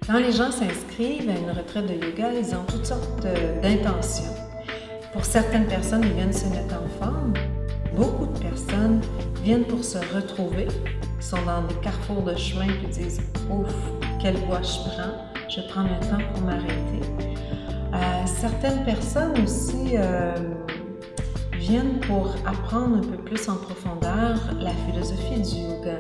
Quand les gens s'inscrivent à une retraite de yoga, ils ont toutes sortes d'intentions. Pour certaines personnes, ils viennent se mettre en forme. Beaucoup de personnes viennent pour se retrouver. Ils sont dans des carrefours de chemin et disent « Ouf, quelle voie je prends? Je vais prendre un temps pour m'arrêter. » Certaines personnes aussi viennent pour apprendre un peu plus en profondeur la philosophie du yoga.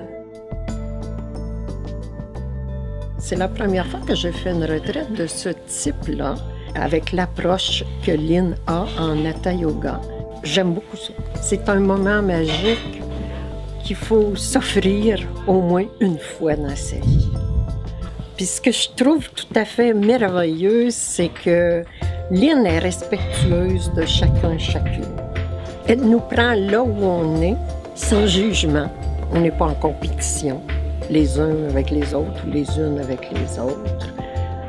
C'est la première fois que je fais une retraite de ce type-là, avec l'approche que Lynn a en Hatha Yoga. J'aime beaucoup ça. C'est un moment magique qu'il faut s'offrir au moins une fois dans sa vie. Puis ce que je trouve tout à fait merveilleux, c'est que Lynn est respectueuse de chacun, chacune. Elle nous prend là où on est, sans jugement. On n'est pas en compétition, les uns avec les autres ou les unes avec les autres.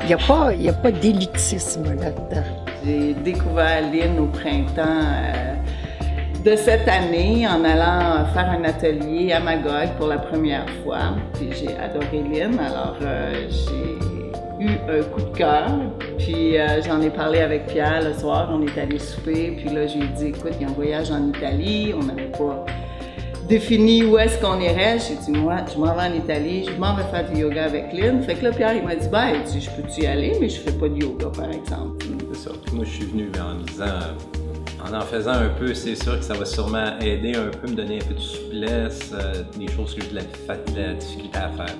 Il n'y a pas d'élitisme là-dedans. J'ai découvert Lynn au printemps de cette année en allant faire un atelier à Magog pour la première fois. Puis j'ai adoré Lynn, alors j'ai eu un coup de cœur. Puis j'en ai parlé avec Pierre le soir, on est allé souper. Puis là, je lui ai dit, écoute, il y a un voyage en Italie, on n'avait pas défini où est-ce qu'on irait. J'ai dit, moi, je m'en vais en Italie, je m'en vais faire du yoga avec Lynn. Fait que là, Pierre, il m'a dit, ben, je peux-tu y aller, mais je fais pas de yoga, par exemple. C'est ça. Moi, je suis venu en me disant, en faisant un peu, c'est sûr que ça va sûrement aider un peu, me donner un peu de souplesse, des choses que j'ai de la difficulté à faire.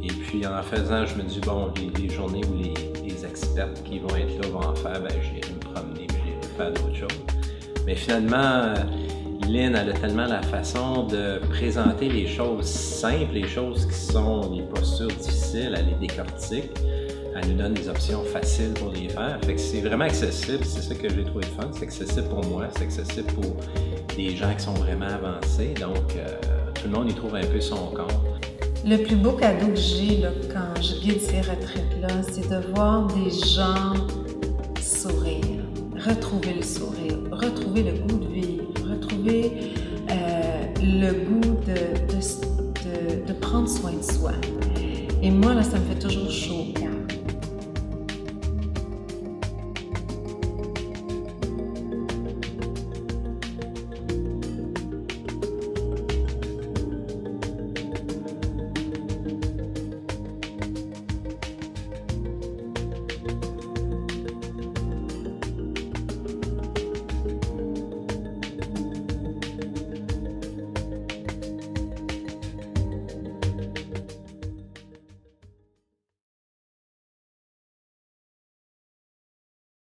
Et puis, en faisant, je me dis, bon, les journées où les experts qui vont être là vont en faire, ben, j'irai me promener, j'irai faire d'autres choses. Mais finalement, Lynn, elle a tellement la façon de présenter les choses simples, les choses qui sont des postures difficiles, elle les décortique. Elle nous donne des options faciles pour les faire. Fait que c'est vraiment accessible, c'est ça que j'ai trouvé de fun. C'est accessible pour moi, c'est accessible pour des gens qui sont vraiment avancés. Donc, tout le monde y trouve un peu son compte. Le plus beau cadeau que j'ai quand je guide ces retraites-là, c'est de voir des gens sourire, retrouver le sourire, retrouver le goût de vivre, retrouver le goût de prendre soin de soi. Et moi, là, ça